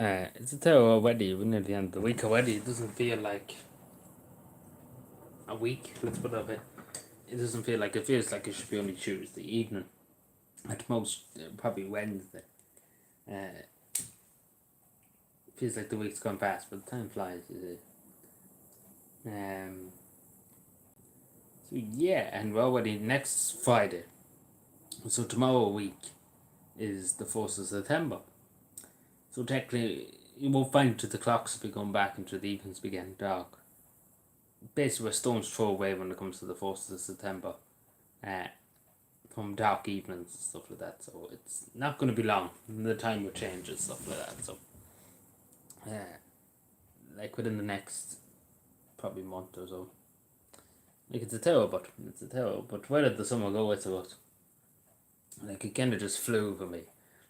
It's a terrible already. We're near the end of the week already. It doesn't feel like a week. Let's put it that way. It doesn't feel like it feels like it should be only Tuesday evening. At most, probably Wednesday. Uh, feels like the week's gone fast, but the time flies. Um, so yeah, and we're already next Friday. So tomorrow week is the 1st of September. So technically, you won't find to the clocks be going back into the evenings be getting dark. Basically, we're stone's throw away when it comes to the 1st of September. Uh, from dark evenings and stuff like that. So it's not going to be long. The time will change and stuff like that. So, like within the next probably month or so. Like it's a terror, but where did the summer go? It's about like it kind of just flew for me.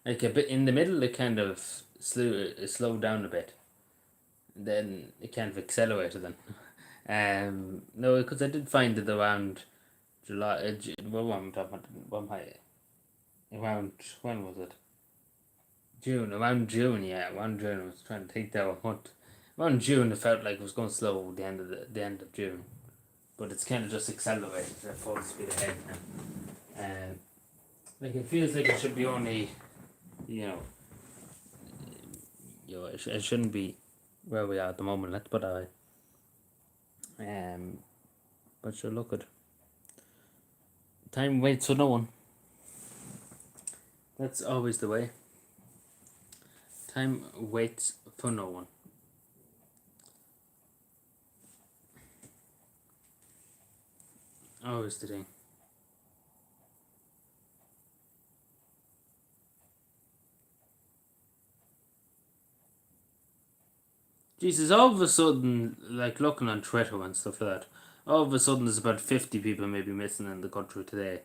Like a bit in the middle, it kind of slowed down a bit. Then it kind of accelerated. Then, no, because I did find it around July. What am I talking about? What am I? Around when was it? June, around June, yeah, around June. I was trying to think that month. Around June, it felt like it was going slow at the end of June, but it's kind of just accelerated at full speed ahead now. Like it feels like it should be only, you know, it shouldn't be where we are at the moment. Let's put it that way. But sure, look at time waits for no one. That's always the way. Time waits for no one. Always the thing. Jesus, all of a sudden, like looking on Twitter and stuff like that, all of a sudden there's about 50 people maybe missing in the country today.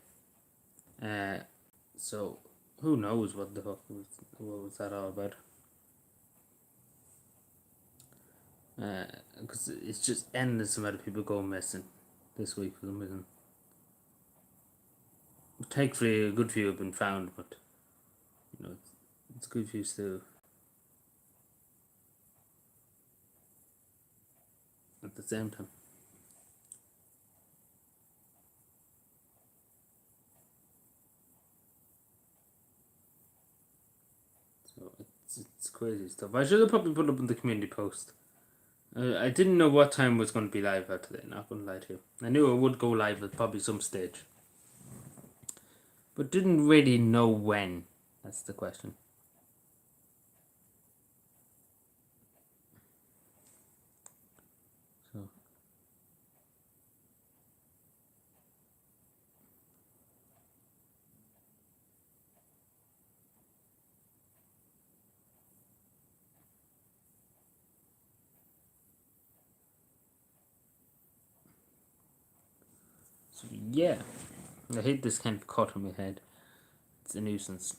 Uh, so who knows what the fuck what was that all about? Because it's just endless amount of people going missing this week for some reason. Thankfully, a good few have been found, but you know, it's a good few still. At the same time, so it's crazy stuff. I should have probably put up in the community post. I didn't know what time was going to be live at today. Not gonna lie to you. I knew it would go live at probably some stage, but didn't really know when. That's the question. So yeah, I hate this kind of cut on my head. It's a nuisance.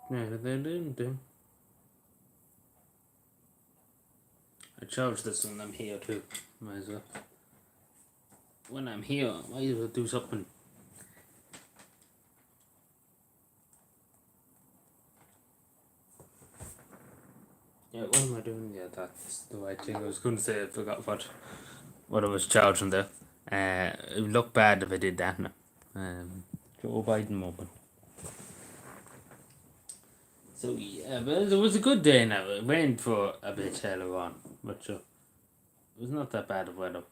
I charge this when I'm here too. Might as well. When I'm here, I might as well do something. Yeah, what am I doing? Yeah, that's the right thing. I was going to say I forgot what I was charging there. It would look bad if I did that now. Joe Biden moment. So yeah, but it was a good day now. It rained for a bit earlier on, but sure, it was not that bad of weather.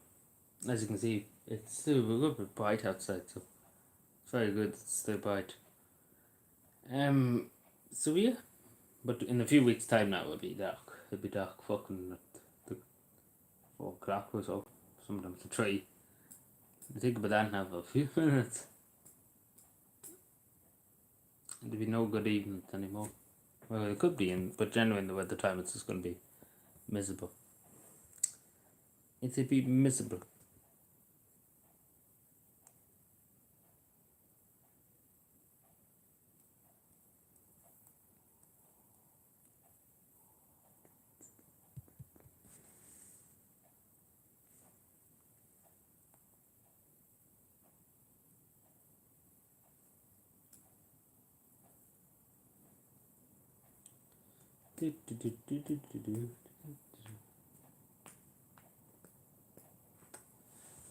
As you can see, it's still a good bit bright outside, so it's very good. It's still bright. So yeah, but in a few weeks' time now it'll be dark. It'll be dark fucking at the 4 o'clock or so. Sometimes to 3. I think about that now for a few minutes. There'll be no good evenings anymore. Well, it could be, but generally in the weather time it's just going to be miserable. It'll be miserable.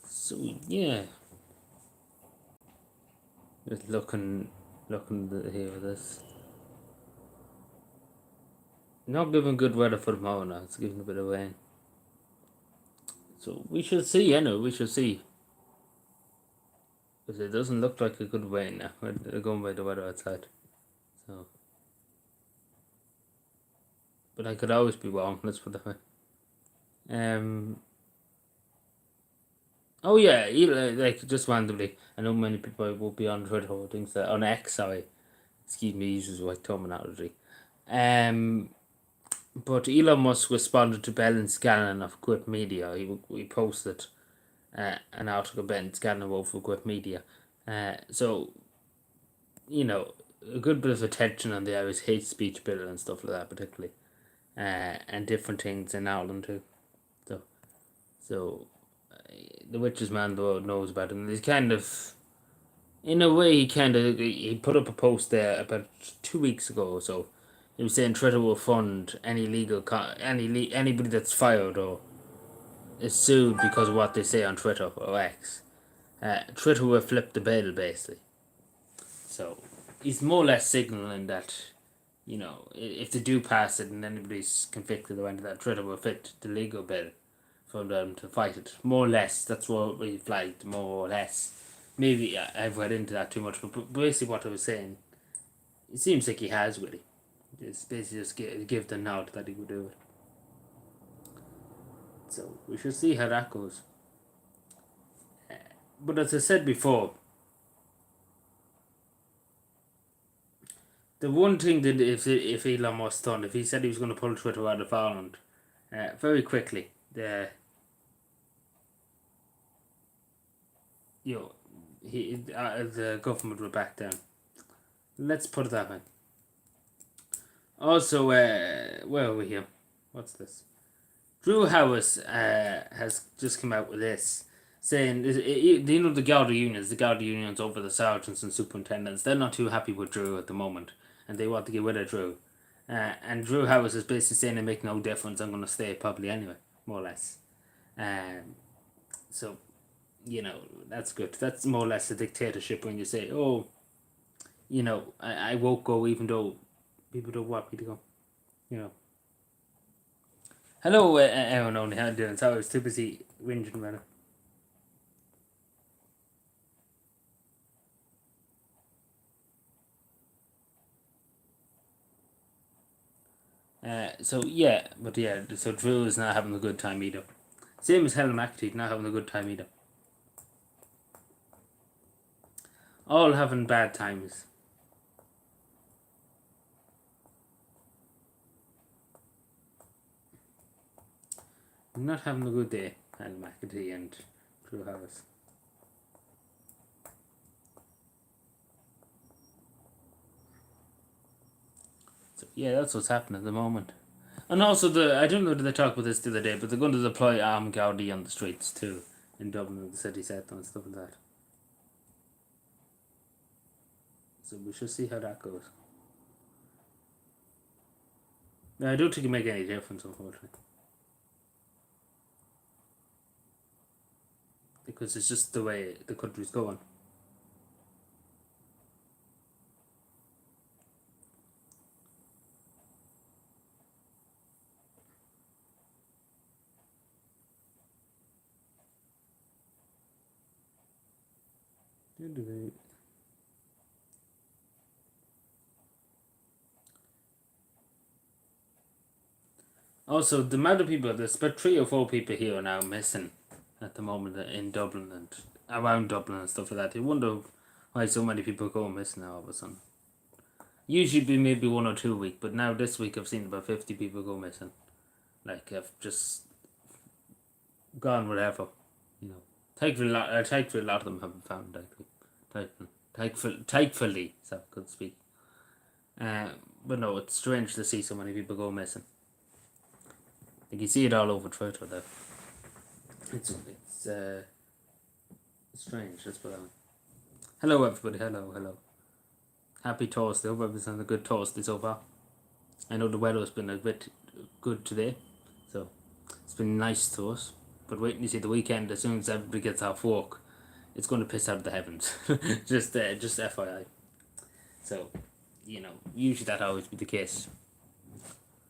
So yeah, just looking here with this. Not giving good weather for tomorrow now. It's giving a bit of rain. So we shall see. Anyway, we shall see. Because it doesn't look like a good rain now. We're going by the weather outside. So, but I could always be wrong. Let's put it that way. Oh yeah, like just randomly. I know many people will be on Twitter or things that on X. Sorry, excuse me, uses white terminology. But Elon Musk responded to Ben Scanlon of Grip Media. He posted an article Ben Scanlon wrote for Grip Media. So you know, a good bit of attention on the Irish hate speech bill and stuff like that, particularly, and different things in Ireland too. So the richest man in the world knows about it. And he's kind of, in a way, he put up a post there about 2 weeks ago or so. He was saying Twitter will fund any anybody that's fired or is sued because of what they say on Twitter or X. Twitter will flip the bill basically. So he's more or less signaling that, if they do pass it and anybody's convicted or anything, that Twitter will fit the legal bill for them to fight it. More or less, that's what we flagged, more or less. Maybe I've read into that too much, but basically what I was saying, it seems like he has really. It's basically just give the nod that he would do it. So we should see how that goes. But as I said before, the one thing that if Elon Musk done, if he said he was going to pull Twitter out of Ireland, very quickly, the government would back down. Let's put it that way. Also, where are we here? What's this? Drew House has just come out with this, saying, the Garda unions over the sergeants and superintendents, they're not too happy with Drew at the moment, and they want to get rid of Drew. And Drew House is basically saying it make no difference, I'm going to stay probably anyway, more or less. So, that's good. That's more or less a dictatorship when you say, oh, I won't go even though people don't want me to go. Hello, Aaron Only. How you doing? So I was too busy whinging about it. So Drew is not having a good time either. Same as Helen McAtee, not having a good time either. All having bad times. Not having a good day, Helen McAtee and Drew Harris. So yeah, that's what's happening at the moment. And also, I don't know, did they talk about this the other day, but they're going to deploy armed Gardaí on the streets too, in Dublin, the city centre and stuff like that. So we shall see how that goes. Now, I don't think it make any difference, unfortunately. Because it's just the way the country's going. Also, the amount of people, there's about 3 or 4 people here now missing at the moment in Dublin and around Dublin and stuff like that. You wonder why so many people go missing now all of a sudden. Usually be maybe 1 or 2 a week, but now this week I've seen about 50 people go missing. Like, I've just gone whatever, you know. Thankfully a lot of them haven't found, thankfully, so I could speak. But no, it's strange to see so many people go missing. Like, you see it all over Twitter though. It's strange, let's put it on. Hello everybody, hello. Happy Thursday, hope everyone's had a good Thursday so far. I know the weather's been a bit good today, so it's been nice to us. But wait and you see the weekend, as soon as everybody gets off work, it's going to piss out of the heavens. just FYI. So, you know, usually that always be the case.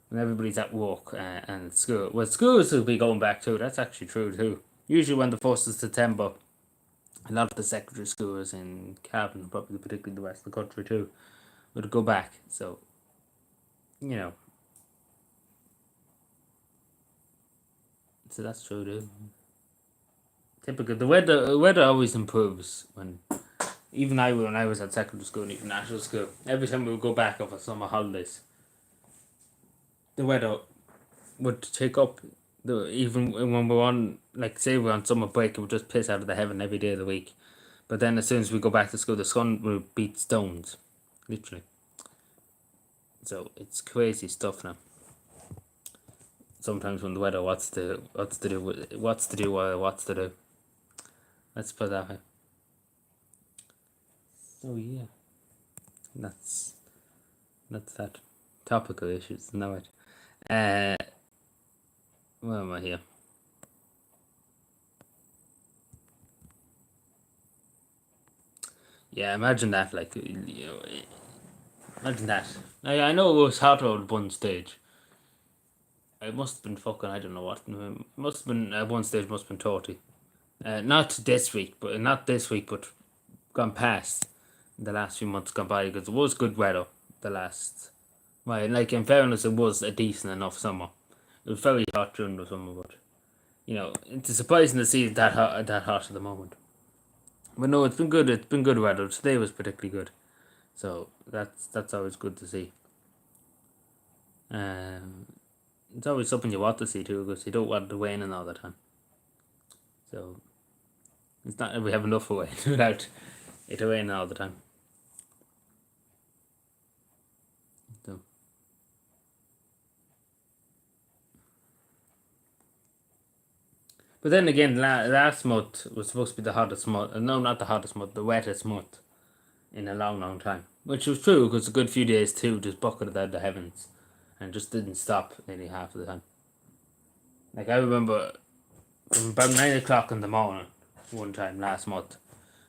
When everybody's at work and school. Well, schools will be going back too, that's actually true too. Usually when the 1st of September, a lot of the secondary schools in Cavan, probably particularly the rest of the country too, would go back. So, you know. So that's true too. Typical. The weather always improves when when I was at secondary school and even national school. Every time we would go back over summer holidays, the weather would take up. Even when we're on, like, say we're on summer break, it would just piss out of the heaven every day of the week. But then as soon as we go back to school, the sun will beat stones, literally. So it's crazy stuff now. Sometimes when the weather, what's to do. Let's put that way. So yeah, that's that. Topical issues. No, where am I here? Yeah, imagine that. Like, you know, imagine that. I know it was hot at one stage. It must have been fucking, I don't know what. It must have been at one stage. Must have been 30. Not this week, but gone past the last few months gone by, because it was good weather the last. Well, like, in fairness, it was a decent enough summer. It was very hot during the summer, but you know, it's surprising to see it that hot at the moment. But no, it's been good. It's been good weather. Today was particularly good, so that's always good to see. It's always something you want to see too, because you don't want it raining all the time. So it's not we have enough of rain without it raining all the time. So. But then again, last month was supposed to be the hottest month. No, not the hottest month, the wettest month in a long, long time. Which was true, because a good few days too just bucketed out the heavens and just didn't stop nearly half of the time. Like, I remember from about 9 o'clock in the morning one time last month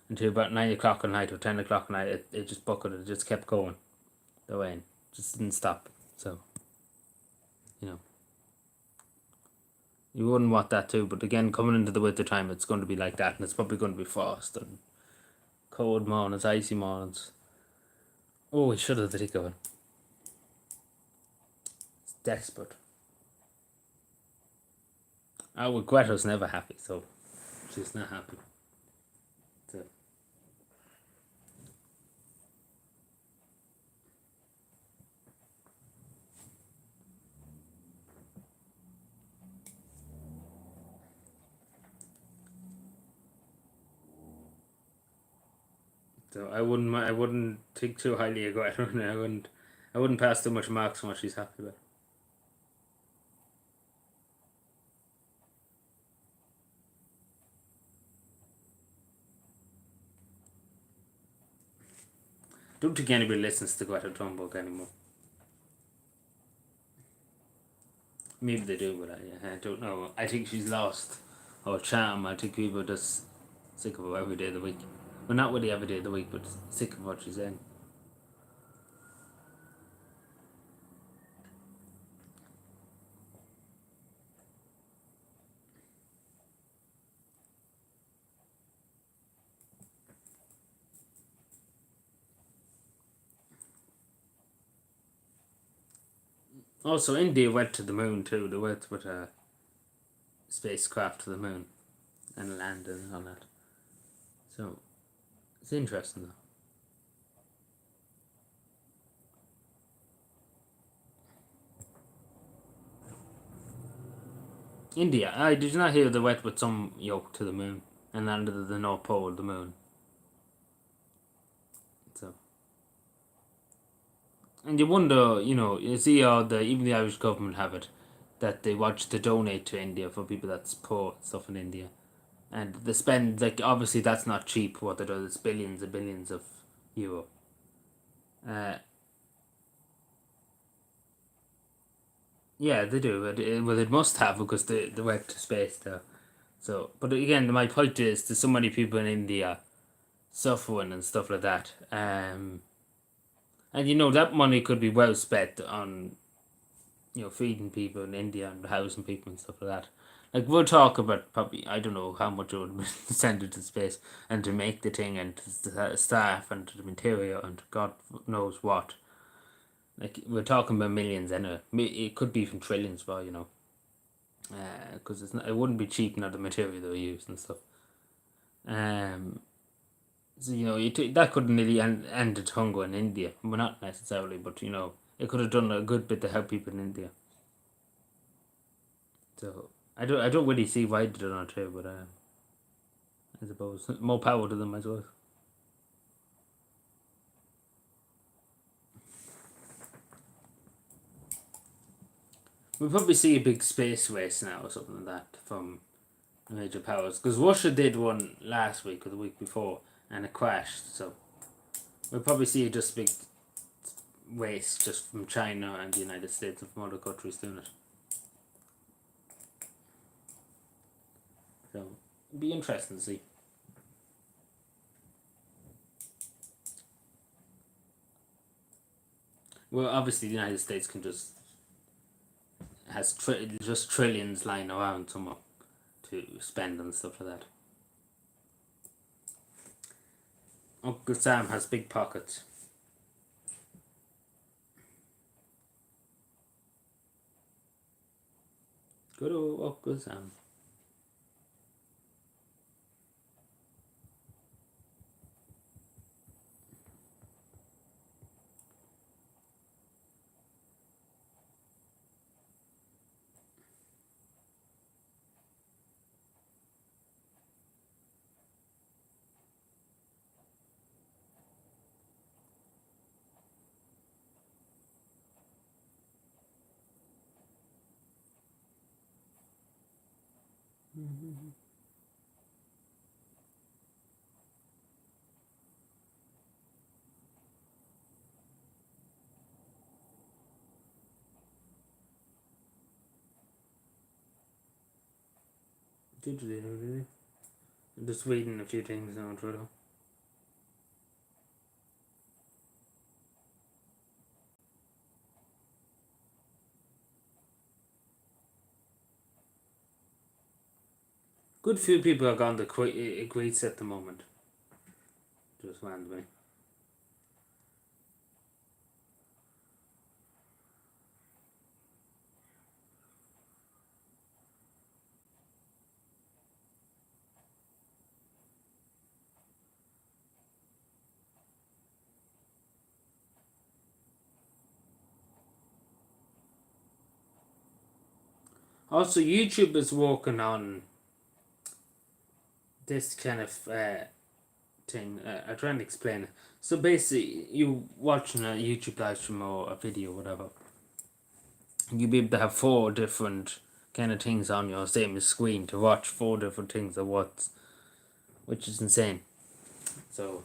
until about 9 o'clock at night or 10 o'clock at night, it just bucketed, it just kept going. The rain just didn't stop. So, you know. You wouldn't want that too, but again, coming into the winter time, it's going to be like that, and it's probably going to be frost and cold mornings, icy mornings. Oh, we should have the tick of it. It's desperate. Well, Greta's never happy, so she's not happy. So. So I wouldn't think too highly of Greta. I wouldn't pass too much marks on what she's happy about. I don't think anybody listens to Greta Thunberg anymore. Maybe they do, but I don't know. I think she's lost her charm. I think people are just sick of her every day of the week. Well, not really every day of the week, but sick of what she's saying. Also, India went to the moon too. They went with a spacecraft to the moon and landed on that. So it's interesting though. India. I did you not hear they went with some yoke to the moon and landed at the North Pole of the moon. So, and you wonder, you see how even the Irish government have it that they want to donate to India for people that's poor stuff in India, and they spend like obviously that's not cheap. What they do, it's billions and billions of euro. Uh, yeah, they do. Well, it must have because they went to space there. So, but again, my point is, there's so many people in India suffering and stuff like that. And that money could be well spent on feeding people in India and housing people and stuff like that. Like we'll talk about probably I don't know how much it would be sent into space and to make the thing and the staff and the material and God knows what. Like we're talking about millions anyway. It could be from trillions, well, because it wouldn't be cheap now the material they use and stuff. Um, so that could nearly ended hunger in India. Well, not necessarily, but it could have done a good bit to help people in India. So I don't really see why they don't too, but I suppose more power to them, I suppose. We'll probably see a big space race now or something like that from the major powers because Russia did one last week or the week before and it crashed. So we'll probably see just a big race just from China and the United States and from other countries doing it. So it'll be interesting to see. Well, obviously the United States can has just trillions lying around somewhere to spend and stuff like that. Uncle Sam has big pockets. Good old Uncle Sam. Mm-hmm. I'm just reading a few things now, Trudeau. Good few people are gone to Greece at the moment. Just randomly. Also, YouTube is working on this kind of thing. I'm trying to explain it. So basically, you watching a YouTube live stream or a video, whatever, you'll be able to have four different kind of things on your same screen to watch four different things at once, which is insane. So,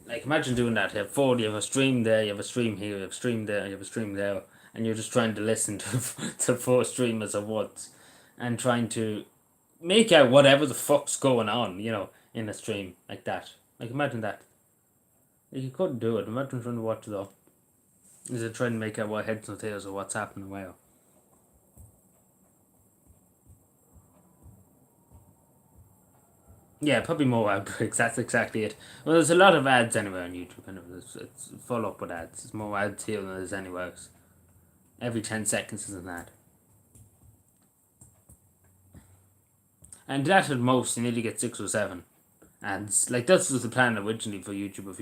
like, imagine doing that. You have four. You have a stream there. You have a stream here. You have a stream there. You have a stream there, and you're just trying to listen to to four streamers at once, and trying to make out whatever the fuck's going on, in a stream like that. Like imagine that. Like, you couldn't do it. Imagine trying to watch though. Is it trying to make out what heads or tails or what's happening where? Yeah, probably more outbreaks. That's exactly it. Well, there's a lot of ads anywhere on YouTube. It's full up with ads. There's more ads here than there's anywhere else. Every 10 seconds is an ad. And that at most, you nearly get 6 or 7 ads. Like, that was the plan originally for YouTube a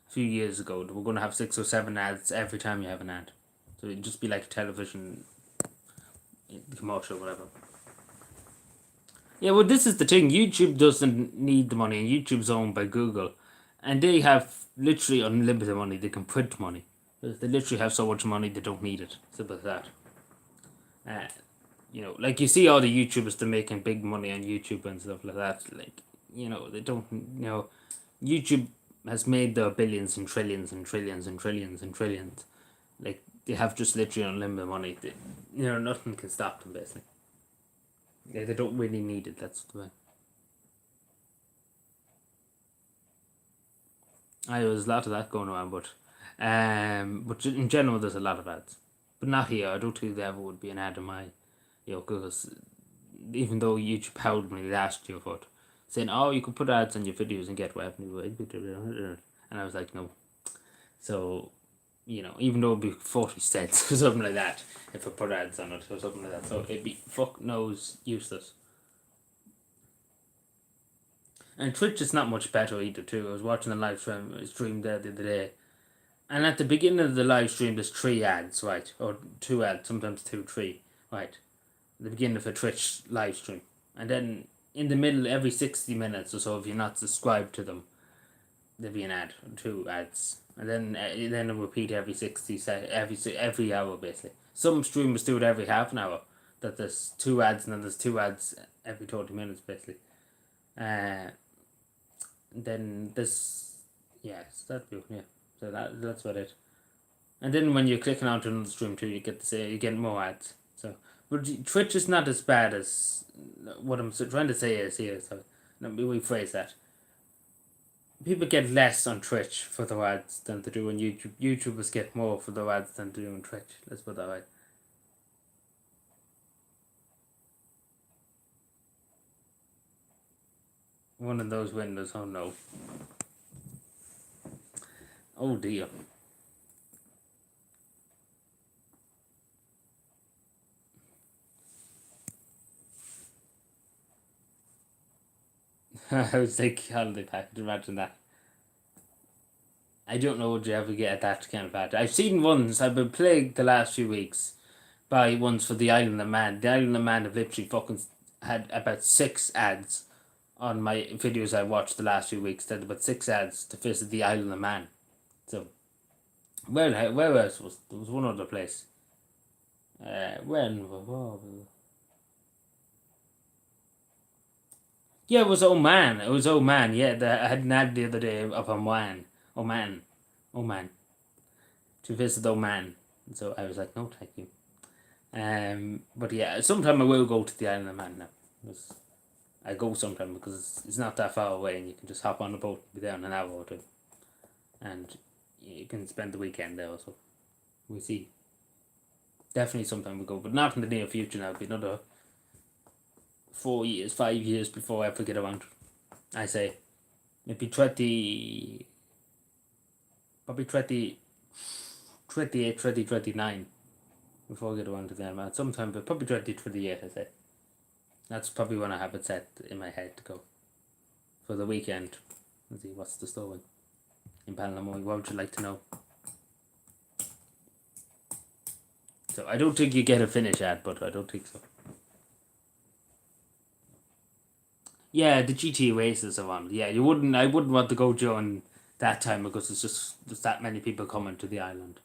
few years ago. We're going to have 6 or 7 ads every time you have an ad. So it'd just be like a television commercial, whatever. Yeah, well, this is the thing. YouTube doesn't need the money, and YouTube's owned by Google. And they have literally unlimited money. They can print money. They literally have so much money they don't need it. Simple as that. Like you see all the YouTubers, they're making big money on YouTube and stuff like that. Like, they don't, YouTube has made their billions and trillions and trillions and trillions and trillions. Like, they have just literally unlimited money. Nothing can stop them, basically. Yeah, they don't really need it, that's the way. There's a lot of that going around, but in general, there's a lot of ads. But not here. I don't think there ever would be an ad in my, because even though YouTube held me last year for it, saying, oh, you could put ads on your videos and get revenue, and I was like, no. So, even though it'd be 40 cents or something like that, if I put ads on it or something like that, so it'd be fuck knows useless. And Twitch is not much better either too. I was watching the live stream there the other day, and at the beginning of the live stream there's 3 ads, right? Or 2 ads, sometimes 2, 3, right? At the beginning of a Twitch live stream. And then in the middle, every 60 minutes or so, if you're not subscribed to them, there'll be an ad, 2 ads. And then it'll repeat every 60 every hour, basically. Some streamers do it every half an hour, that there's 2 ads and then there's 2 ads every 30 minutes, basically. Then this, so that's about it. And then when you're clicking onto another stream too, you get more ads. So, but Twitch is not as bad as what I'm trying to say is here. So let me rephrase that. People get less on Twitch for the ads than they do on YouTube. YouTubers get more for the ads than they do on Twitch. Let's put that way. One of those windows, oh no. Oh dear. I was like, holiday package, imagine that. I don't know, would you ever get that kind of ad? I've seen ones, I've been plagued the last few weeks by ones for the Island of Man. The Island of Man have literally fucking had about 6 ads on my videos I watched the last few weeks. They had about 6 ads to visit the Island of Man. So, where else was there was one other place? Yeah, it was Oman. It was Oman. Yeah, I had an ad the other day of Oman, to visit Oman. So I was like, no, thank you. But yeah, sometime I will go to the Island of Man now. I go sometime because it's not that far away, and you can just hop on the boat, be there in an hour or 2, and you can spend the weekend there. So we see. Definitely sometime we go, but not in the near future. Now, it'll be another 4 years, 5 years before I ever get around. I say, maybe 28, 29 before I get around to the end. Sometime, but probably 2028, I say. That's probably when I have it set in my head to go for the weekend. Let's see, what's the story in Panama? What would you like to know? So I don't think you get a finish ad, but I don't think so. Yeah, the GTA races are on. Yeah, I wouldn't want to go during that time because there's that many people coming to the island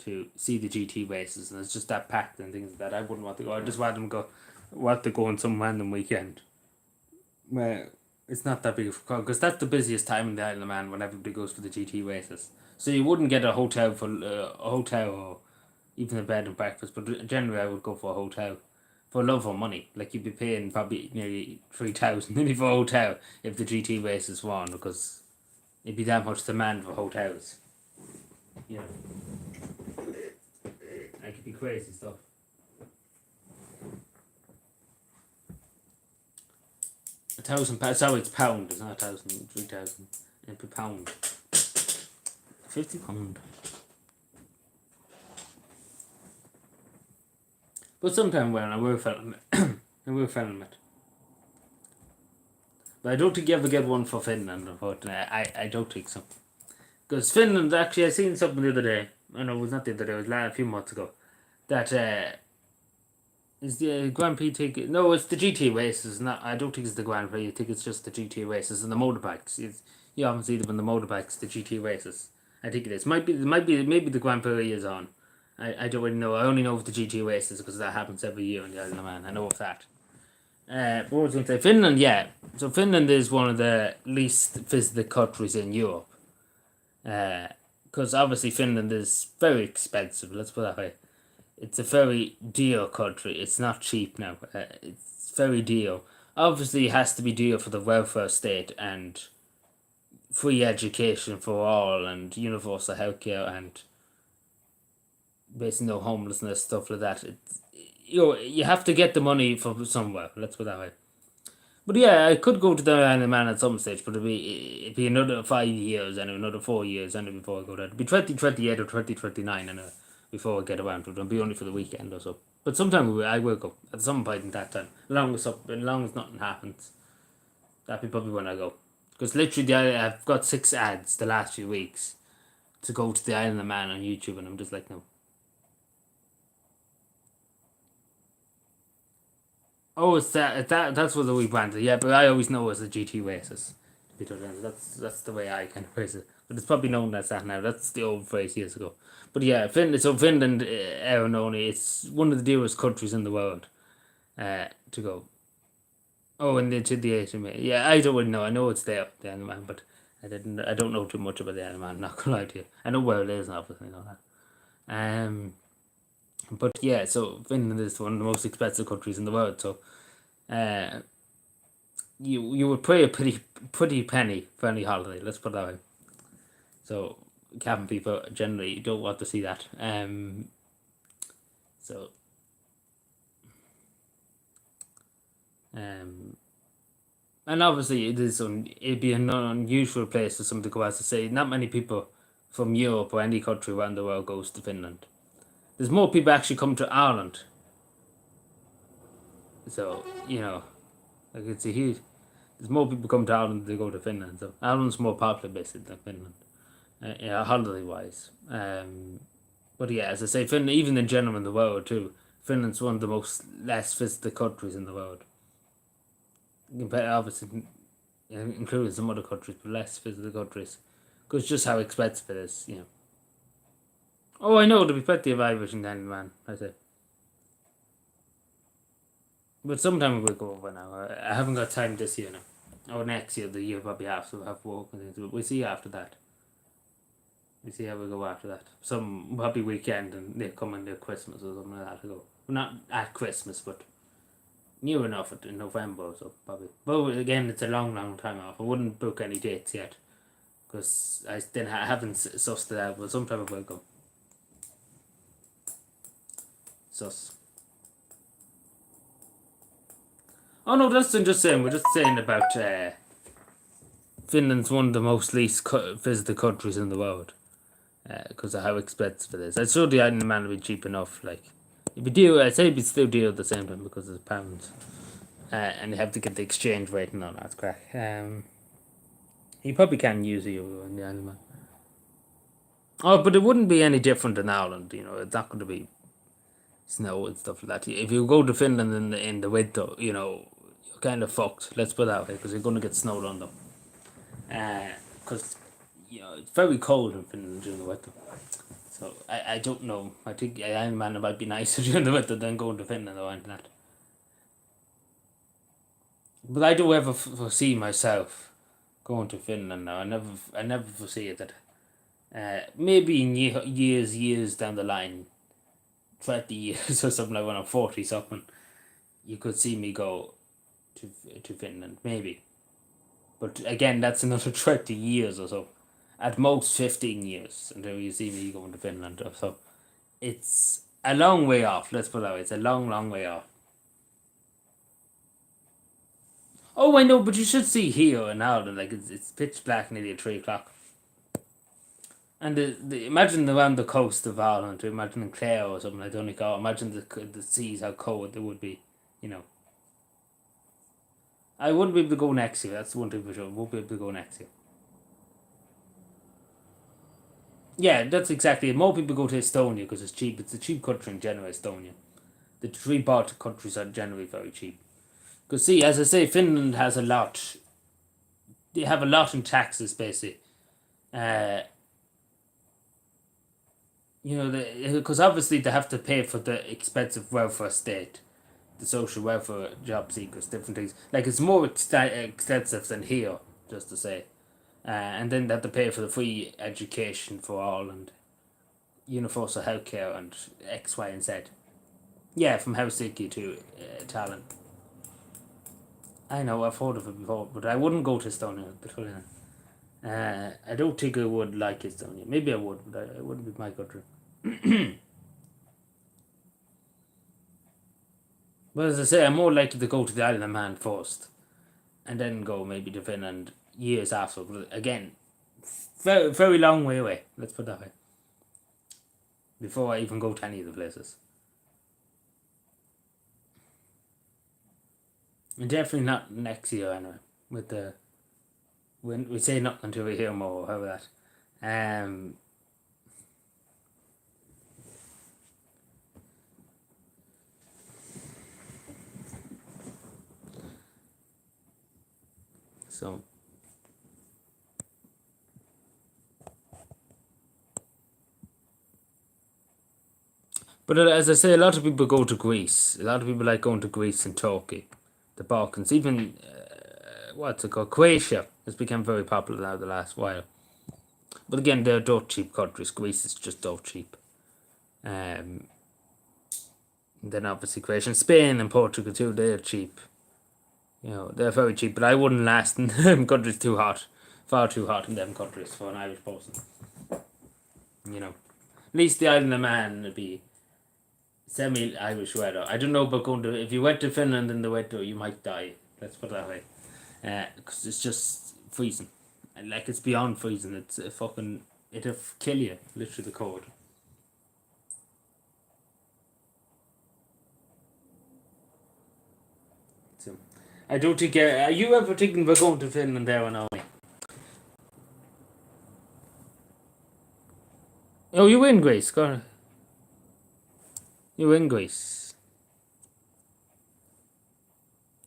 to see the GT races, and it's just that packed and things like that. I wouldn't want to go. I just want to go on some random weekend where it's not that big of a crowd, because that's the busiest time in the Isle of Man when everybody goes for the GT races. So you wouldn't get a hotel or even a bed and breakfast, but generally I would go for a hotel for love or money. Like, you'd be paying probably nearly 3,000 maybe for a hotel if the GT races were on, because it'd be that much demand for hotels. Yeah. It could be crazy stuff. £1,000. Sorry, it's pound. It's not 1,000. 3,000. It'd be pound. £50. But sometime when I will film it. I will film it. But I don't think you ever get one for Finland, unfortunately. I don't think so. Because Finland, actually, I seen something the other day. Oh, no, it was not the other day, it was a few months ago. That is the Grand Prix ticket. No, it's the GT races. Not, I don't think it's the Grand Prix. I think it's just the GT races and the motorbikes. You often see them in the motorbikes, the GT races. I think it is. Maybe the Grand Prix is on. I don't really know. I only know of the GT races because that happens every year in the Isle of Man. I know of that. What was I going to say? Finland, yeah. So Finland is one of the least visited countries in Europe. Because obviously Finland is very expensive. Let's put it that way. It's a very dear country. It's not cheap now. It's very dear. Obviously, it has to be dear for the welfare state and free education for all and universal healthcare and basically no homelessness, stuff like that. You have to get the money from somewhere. Let's put it that way. But yeah, I could go to the Isle of Man at some stage, but it'd be another 5 years and another 4 years and before I go there. It'd be 2028 or 2029 and before I get around to it. It'll be only for the weekend or so. But sometime I will go at some point in that time. As long as nothing happens, that'd be probably when I go. Because literally, I've got 6 ads the last few weeks to go to the Island of Man on YouTube, and I'm just like, no. Oh, it's that's what the rebranded. Yeah, but I always know it as the GT races. That's the way I kind of phrase it. But it's probably known as that now. That's the old phrase years ago. But yeah, Finland, Aerononi, it's one of the dearest countries in the world to go. Oh, and to the Asian man. Yeah, I don't really know. I know it's there, the Isle of Man, but I don't know too much about the Isle of Man. Not gonna lie to you. I know where it is, and obviously know that. But yeah, so Finland is one of the most expensive countries in the world. So, uh, you would pay a pretty penny for any holiday. Let's put it that way. So, cabin people generally don't want to see that. So, and obviously it'd be an unusual place for someone to go out to say. Not many people from Europe or any country around the world goes to Finland. There's more people actually come to Ireland. So like it's a huge. There's more people come to Ireland than they go to Finland. So Ireland's more popular basically than Finland, holiday wise. But yeah, as I say, Finland, even in general in the world too, Finland's one of the most less visited countries in the world. Compared, obviously, including some other countries, but less visited countries, because just how expensive it is. Oh, I know there'll be plenty of Irish in Island Man. I say, but sometime we'll go over now. I haven't got time this year now. Or next year, the year probably after, we'll have work and things. But we'll see after that. We see how we go after that. Some probably weekend and they come in their Christmas or something like that to go. Well, not at Christmas, but near enough in November or so, probably. But again, it's a long time off. I wouldn't book any dates yet because I still haven't sussed it out, but sometime I will go. Sus. Oh no, that's just saying. We're just saying about Finland's one of the most least visited countries in the world because of how expensive it is. I'm sure the Island of Man would be cheap enough. Like, it'd be dear. I'd say it'd be still dear at the same time because it's pounds, and you have to get the exchange rate and all that crack. You probably can use a euro in the Island of Man. Oh, but it wouldn't be any different in Ireland. It's not going to be snow and stuff like that. If you go to Finland in the winter, you're kind of fucked. Let's put it that way, because you're going to get snowed on them. Because it's very cold in Finland during the winter. So I don't know. I think Iron Man might be nicer during the winter than going to Finland or anything like that. But I don't ever foresee myself going to Finland now. I never foresee it that. Maybe in years down the line, 20 years or something, like when I'm 40 something, you could see me go to Finland, maybe. But again, that's another 20 years or so. At most 15 years until you see me going to Finland. So it's a long way off, let's put it that way. It's a long way off. Oh, I know, but you should see here in Ireland, like it's pitch black nearly at 3 o'clock. And imagine around the coast of Ireland, to imagine in Clare or something like Donegal, imagine the seas, how cold they would be, you know. I wouldn't be able to go next year, that's one thing for sure. I won't be able to go next year. Yeah, that's exactly it. More people go to Estonia because it's cheap. It's a cheap country in general, Estonia. The three Baltic countries are generally very cheap. Because, see, as I say, Finland has a lot. They have a lot in taxes, basically. Uh, because obviously they have to pay for the expensive welfare state, the social welfare, job seekers, different things. Like, it's more extensive than here, just to say. And then they have to pay for the free education for all and universal healthcare and X, Y, and Z. Yeah, from Helsinki to Tallinn. I know, I've heard of it before, but I wouldn't go to Estonia. I don't think I would like Estonia. Maybe I would, but it wouldn't be my country. But as I say, I'm more likely to go to the Isle of Man first, and then go maybe to Finland years after. But again, very, very long way away. Let's put it that way. Before I even go to any of the places. And definitely not next year anyway. With the when we say nothing until we hear more. How about that? So. But as I say, a lot of people go to Greece. A lot of people like going to Greece and Turkey, the Balkans. Even what's it called? Croatia has become very popular now the last while. But again, they're dirt cheap countries. Greece is just dirt cheap. Then obviously Croatia, and Spain and Portugal too. They're cheap. They're very cheap. But I wouldn't last in them countries too hot, far too hot in them countries for an Irish person. At least the island of Man would be semi-Irish weather. I don't know about going to. If you went to Finland in the winter, you might die. Let's put it that way. Because it's just freezing. And like, it's beyond freezing. It's a fucking. It'll kill you, literally, the cold. So, I don't think. Are you ever thinking about going to Finland there or no? Oh, you in Greece? Go on. You in Greece?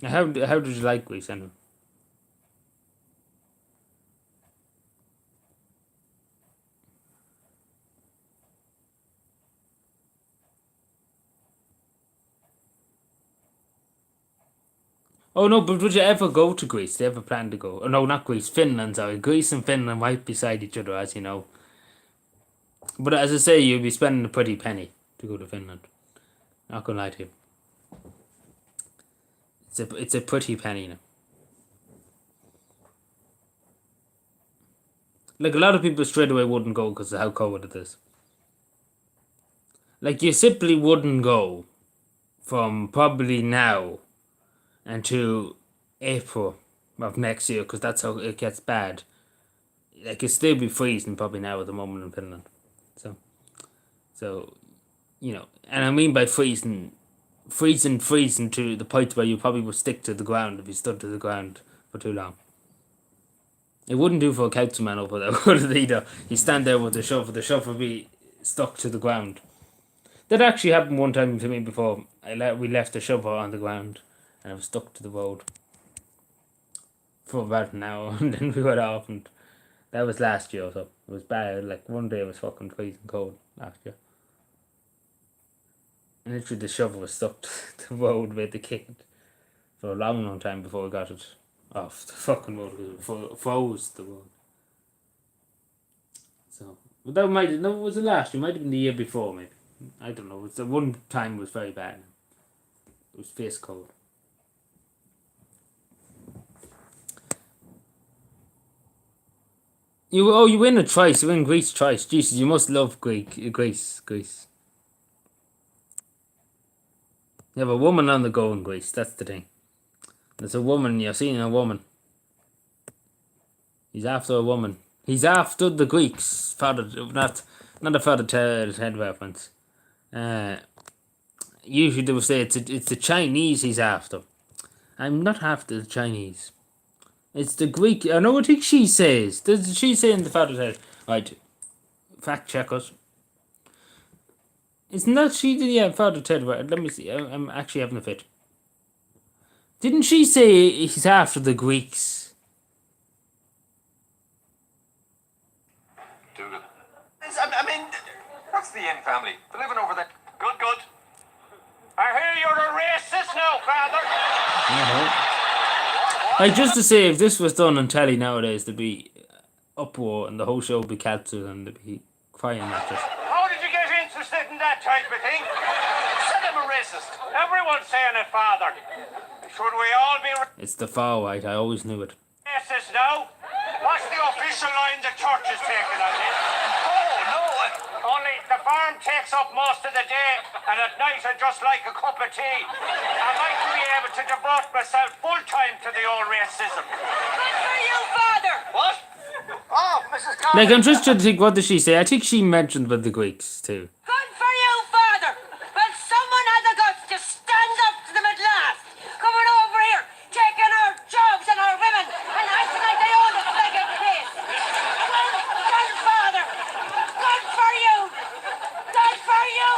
How did you like Greece anyway? Oh no, but would you ever go to Greece? Do you ever plan to go? Oh no, not Greece, Finland, sorry. Greece and Finland right beside each other, as you know. But as I say, you'll be spending a pretty penny to go to Finland. Not gonna lie to you. It's a pretty penny now. Like, a lot of people straight away wouldn't go because of how cold it is. Like, you simply wouldn't go from probably now until April of next year, because that's how it gets bad. Like, it'll still be freezing probably now at the moment in Finland. So, and I mean by freezing to the point where you probably would stick to the ground if you stood to the ground for too long. It wouldn't do for a councilman over there, would it either? You stand there with the shovel would be stuck to the ground. That actually happened one time to me before. We left the shovel on the ground and it was stuck to the road for about an hour, and then we went off, and that was last year, so it was bad. Like, one day it was fucking freezing cold last year. And literally the shovel was stuck to the road with the kick for a long, long time before we got it off the fucking road, because it froze the road. So, but no, it was the last year. It might have been the year before, maybe. I don't know. It's the one time was very bad. It was face cold. You win it twice. You win Greece twice. Jesus, you must love Greece. You have a woman on the go in Greece. That's the thing. There's a woman. You're seeing a woman. He's after a woman. He's after the Greeks, not the Father Ted reference. Usually they will say it's the Chinese he's after. I'm not after the Chinese. It's the Greek. I know what she says. Does she say in the Father Ted? Right, fact checkers. It's not she did, yeah, Father Ted. Let me see. I'm actually having a fit. Didn't she say he's after the Greeks? Dougal. I mean, that's the Inn family. They're living over there. Good. I hear you're a racist now, Father. Like, just to say, if this was done on telly nowadays, there'd be uproar and the whole show would be cancelled and they'd be crying at it. How did you get interested in that type of thing? Said I'm a racist. Everyone's saying it, Father. Should we all be It's the far right, I always knew it. racist now? What's the official line the church is taking on this? Oh, no. Only the farm takes up most of the day, and at night I just like a cup of tea. I'd like to be able to devote myself full time to the old racism. Good for you, Father. What? Oh, Mrs. Cavan. Like, I'm just trying to think, what did she say? I think she mentioned about the Greeks too. Good for you, Father. Well, someone had the guts to stand up to them at last. Coming over here, taking our jobs and our women, and acting like they own the flagging place. Well done, Father. Good for you. Good for you.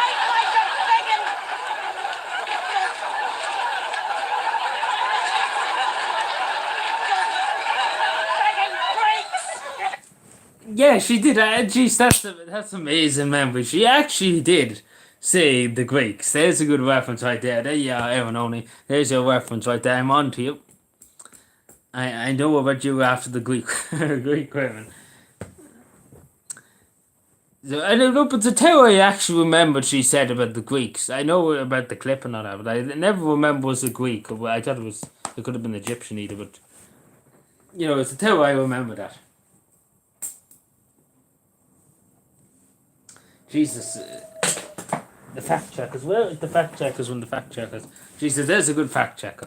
I'd like to begging. Begging Greeks. Yeah, she did. Jeez, that's amazing memory. She actually did say the Greeks. There's a good reference right there. There you are, Evan Only. There's your reference right there. I'm on to you. I know about you after the Greek Greek women. So, I don't know, but the tale I actually remembered she said about the Greeks. I know about the clip and all that, but I never remember was a Greek. I thought it could have been Egyptian either, but you know, it's the tale I remember that. Jesus, the fact checkers. Where are the fact checkers when the fact checkers? Jesus, there's a good fact checker.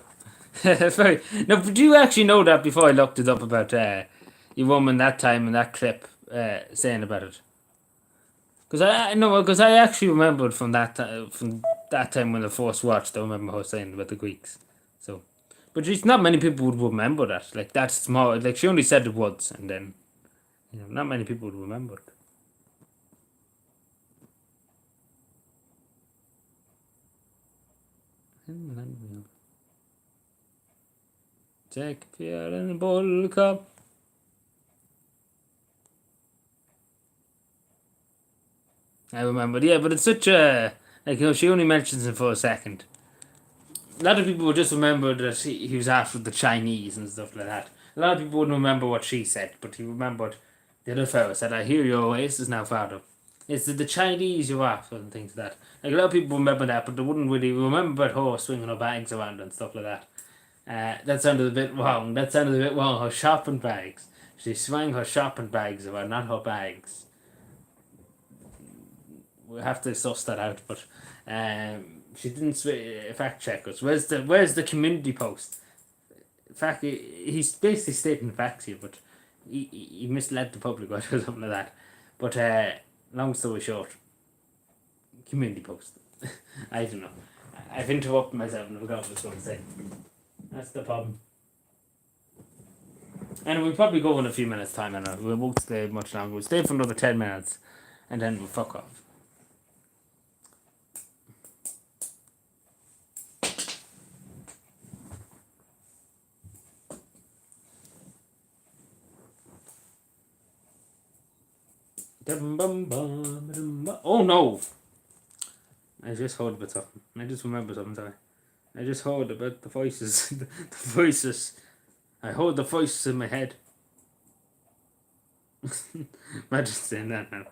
Very. No, but do you actually know that before I looked it up about your woman that time in that clip saying about it? Because I actually remembered from that time when I first watched. I remember her saying about the Greeks. So, but just not many people would remember that. Like, that's small. Like, she only said it once, and then not many people would remember it. Take Pierre and a bottle cup. I remember, yeah, but it's such a she only mentions it for a second. A lot of people would just remember that he was after the Chinese and stuff like that. A lot of people wouldn't remember what she said, but he remembered the other fellow said, "I hear your racist now, Father. It's the Chinese you're after," and things like that. Like, a lot of people remember that, but they wouldn't really remember about her swinging her bags around and stuff like that. That sounded a bit wrong. Her shopping bags. She swung her shopping bags around, not her bags. We'll have to suss that out, but she didn't fact check us. Where's the community post? In fact, he's basically stating facts here, but he misled the public or something like that. But long story short, community post. I don't know. I've interrupted myself and I forgot what I was going to say. That's the problem. And we'll probably go in a few minutes' time, and we won't stay much longer. We'll stay for another 10 minutes, and then we'll fuck off. Oh no! I just heard about something. I just remembered something, sorry. I just heard about the voices. The voices. I heard the voices in my head. Imagine saying that now.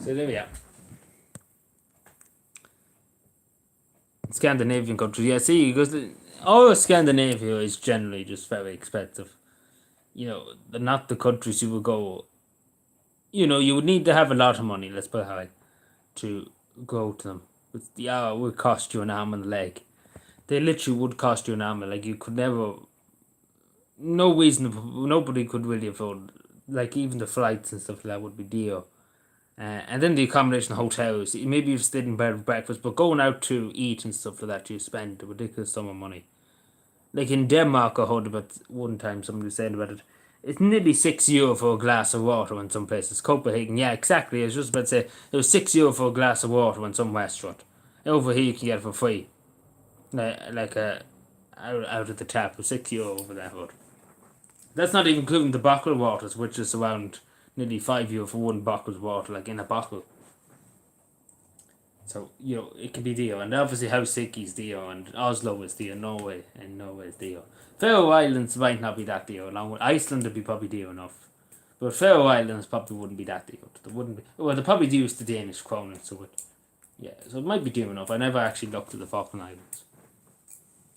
So there we are. Scandinavian countries. Yeah, see, because all of Scandinavia is generally just very expensive. They're not the countries you would go. You would need to have a lot of money, let's put it high, to go to them. Yeah, it would cost you an arm and a leg. They literally would cost you an arm and a leg. You could never, no reason, nobody could really afford, like even the flights and stuff like that would be dear. And then the accommodation hotels, maybe you've stayed in bed for breakfast, but going out to eat and stuff like that, you spend a ridiculous sum of money. Like in Denmark, I heard about one time somebody was saying about it. It's nearly €6 for a glass of water in some places. Copenhagen, yeah, exactly. I was just about to say it was €6 for a glass of water in some restaurant. Over here, you can get it for free, like out of the tap. With €6 over there, but that's not even including the bottled waters, which is around nearly €5 for one bottled water, like in a bottle. So, it can be deal. And obviously Helsinki's deal and Oslo is deal, Norway is deal. Faroe Islands might not be that deal, along with Iceland would be probably deal enough. But Faroe Islands probably wouldn't be that deal. They wouldn't be, well, they probably use the Danish krone, so so it might be deal enough. I never actually looked at the Falkland Islands.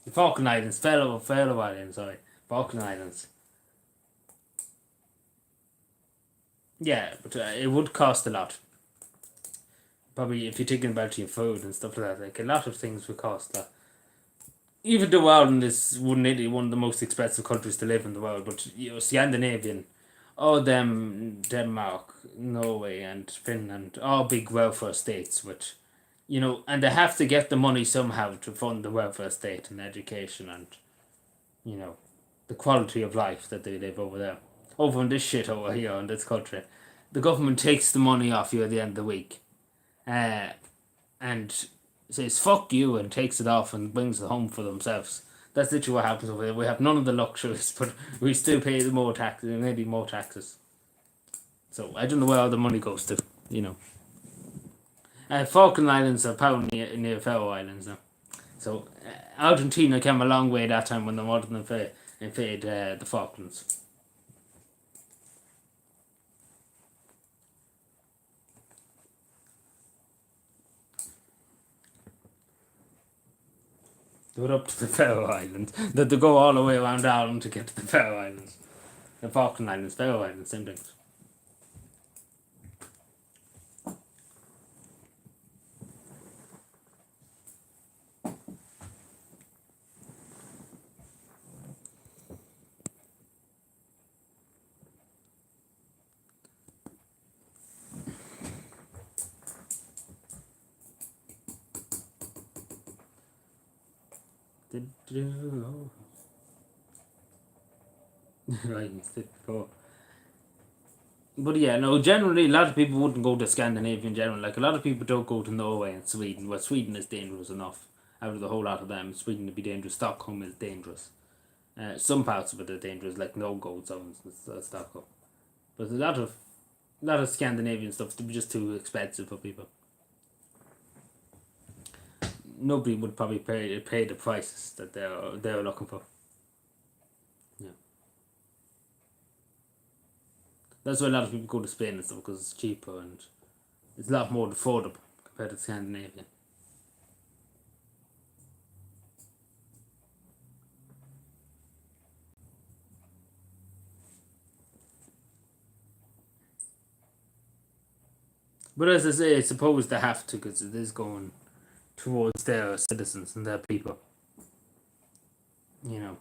The Falkland Islands, Faroe Islands, sorry. Falkland Islands. Yeah, but it would cost a lot. Probably if you're thinking about your food and stuff like that, like a lot of things would cost that. Even though Ireland is one of the most expensive countries to live in the world, but Scandinavian, all them Denmark, Norway, and Finland, all big welfare states, which and they have to get the money somehow to fund the welfare state and education and the quality of life that they live over there. Over in this shit over here in this country, the government takes the money off you at the end of the week, and says fuck you and takes it off and brings it home for themselves. That's literally what happens over there. We have none of the luxuries, but we still pay more taxes, maybe more taxes. So I don't know where all the money goes to. Falkland Islands are apparently near Faroe Islands now. So Argentina came a long way that time when they wanted to invade the Falklands. They were up to the Faroe Islands. They had to go all the way around Ireland to get to the Faroe Islands. The Falkland Islands, Faroe Islands, same thing. Right, before. But yeah, no, generally a lot of people wouldn't go to Scandinavia in general. Like a lot of people don't go to Norway and Sweden. Well, Sweden is dangerous enough. Out of the whole lot of them, Sweden would be dangerous. Stockholm is dangerous. Some parts of it are dangerous, like no-go zones in Stockholm. But a lot of Scandinavian stuff would be just too expensive for people. Nobody would probably pay the prices that they're looking for. Yeah. That's why a lot of people go to Spain and stuff, because it's cheaper and it's a lot more affordable compared to Scandinavia. But as I say, I suppose they have to, because it is going towards their citizens and their people. You know.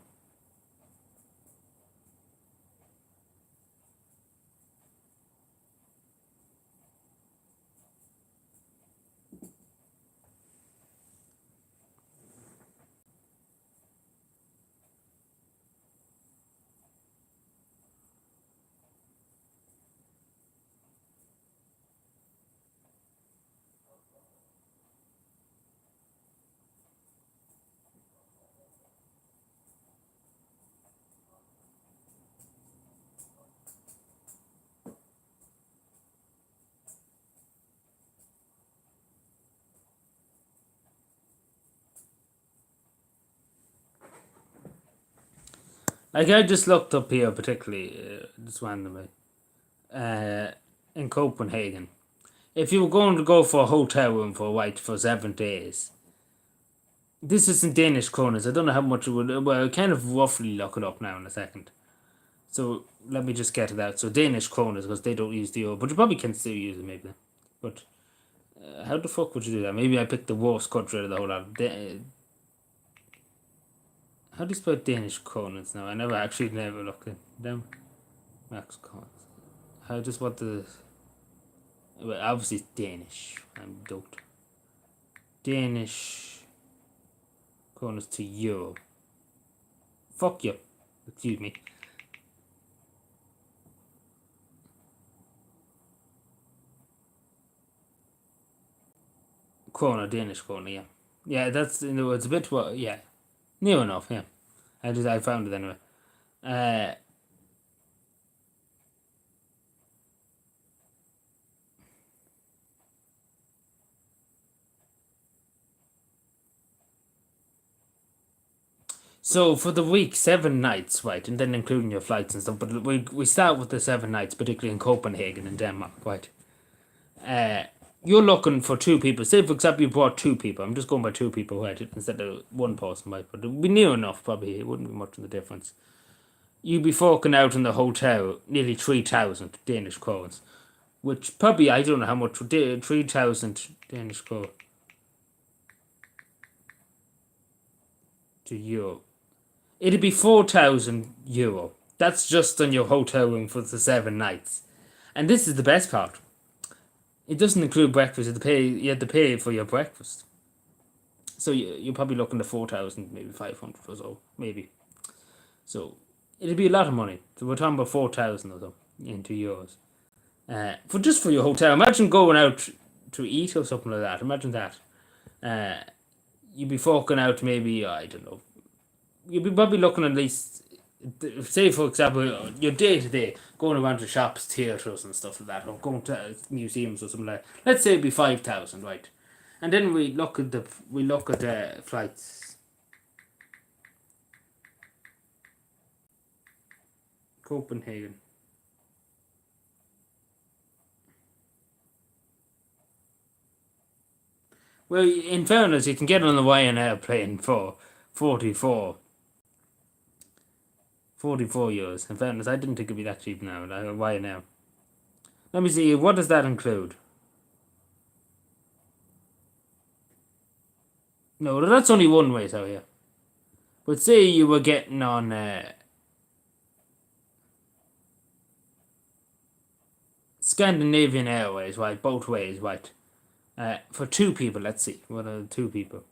Like I just looked up here, particularly just randomly, in Copenhagen. If you were going to go for a hotel room for 7 days, This isn't Danish kronas. I don't know how much it would. Well, I kind of roughly look it up now in a second. So let me just get it out. So Danish kronas, because they don't use the euro, but you probably can still use it maybe. But how the fuck would you do that? Maybe I picked the worst country out of the whole lot. How do you spell Danish kronas now? I never looked at them. Max kronas. How just what the? Well, obviously it's Danish. I'm doped. Danish kronas to euro. Fuck you. Excuse me. Krona, Danish krona, yeah. Yeah, that's, it's a bit, yeah. Near enough, yeah. I found it anyway. So for the week, 7 nights, right, and then including your flights and stuff. But we start with the 7 nights, particularly in Copenhagen and Denmark, right? You're looking for 2 people. Say for example you brought 2 people. I'm just going by 2 people, right, instead of 1 person, right? But it would be near enough, probably. It wouldn't be much of a difference. You'd be forking out in the hotel nearly 3,000 Danish crowns, which probably I don't know how much 3,000 Danish crowns to euro. It'd be 4,000 euro. That's just on your hotel room for the 7 nights. And this is the best part. It doesn't include breakfast. You have to pay for your breakfast. So you're probably looking at 4,000, maybe 500 or so, maybe. So it'd be a lot of money. So we're talking about 4,000 or so into euros. For your hotel. Imagine going out to eat or something like that. Imagine that. You'd be forking out maybe, I don't know. You'd be probably looking at least, say for example, your day to day, going around to shops, theatres and stuff like that, or going to museums or something like that. Let's say it'd be 5,000, right? And then we look at the flights. Copenhagen. Well, in fairness, you can get on the Ryanair plane for 44 euros. In fairness, I didn't think it'd be that cheap now. Ryanair. Let me see, what does that include? No, that's only one way out here. But say you were getting on Scandinavian Airways, right? Both ways, right? For 2 people, let's see. What are 2 people?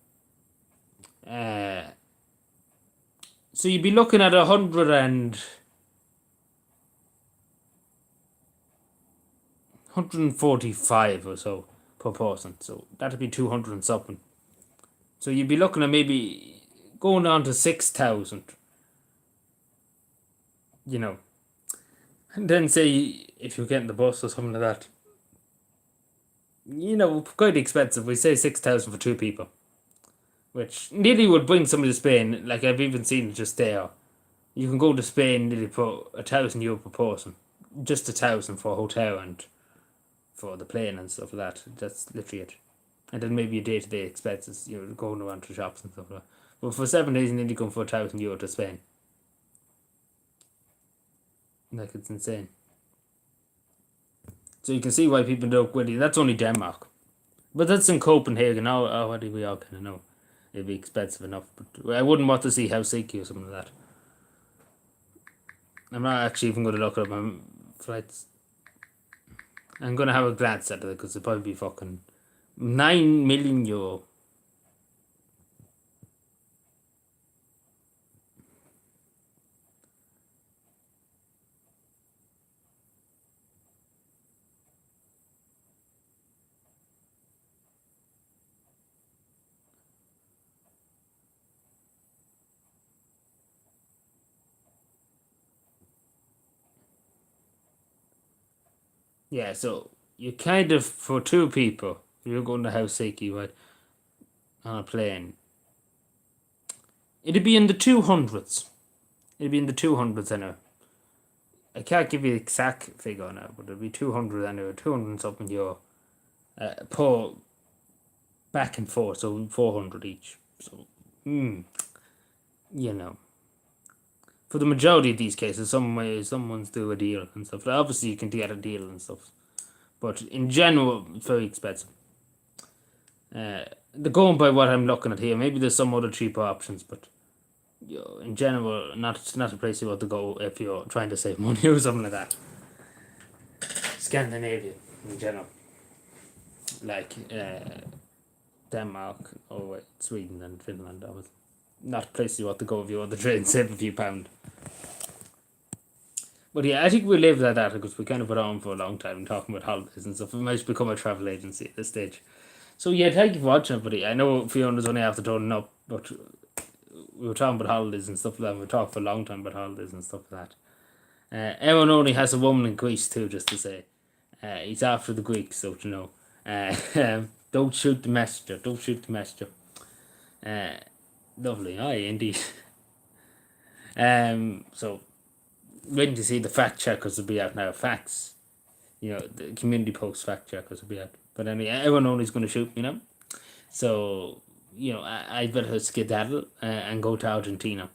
So you'd be looking at 145 or so per person. So that'd be 200 and something. So you'd be looking at maybe going down to 6,000. You know. And then say if you're getting the bus or something like that. You know, quite expensive. We say 6,000 for 2 people. Which nearly would bring somebody to Spain. Like I've even seen just there. You can go to Spain nearly for €1,000 per person. Just 1,000 for a hotel and for the plane and stuff like that. That's literally it. And then maybe your day-to-day expenses, going around to shops and stuff like that. But for 7 days, you nearly come for €1,000 to Spain. Like, it's insane. So you can see why people don't really. That's only Denmark. But that's in Copenhagen. Already we all kind of know. It'd be expensive enough. But I wouldn't want to see Helsinki or something like that. I'm not actually even going to look at my flights. I'm going to have a glance at it because it'll probably be fucking €9 million. Yeah, so you kind of, for 2 people, you're going to Helsinki, right, on a plane. It'd be in the 200s. It'd be in the 200s anyway. I can't give you the exact figure now, but it'd be 200 anyway, 200 and something euro. Per back and forth, so 400 each. So you know, for the majority of these cases, someone's do a deal and stuff. Obviously, you can get a deal and stuff, but in general, it's very expensive. The going by what I'm looking at here, maybe there's some other cheaper options, but in general, not a place you want to go if you're trying to save money or something like that. Scandinavia in general, like Denmark, Norway, Sweden, and Finland. Not a place you want to go if you want to try and save a few pounds. But yeah, I think we leave it at that because we kind of put on for a long time talking about holidays and stuff. We might become a travel agency at this stage. So yeah, thank you for watching, everybody. I know Fiona's only after turning up, but we were talking about holidays and stuff like that. We talked for a long time about holidays and stuff like that. Everyone only has a woman in Greece too, just to say. He's after the Greeks, so to know. Don't shoot the messenger. Don't shoot the messenger. Lovely, aye, indeed. So waiting to see the fact checkers will be out now. Facts, the community post fact checkers will be out. But anyway, everyone only is going to shoot me now. So I better skedaddle and go to Argentina.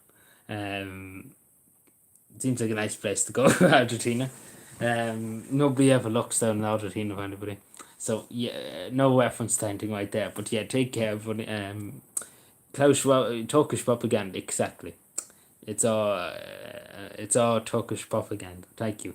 Seems like a nice place to go, Argentina. Nobody ever looks down in Argentina for anybody. So yeah, no reference to anything right there. But yeah, take care, everybody. Turkish propaganda, exactly. It's all Turkish propaganda. Thank you.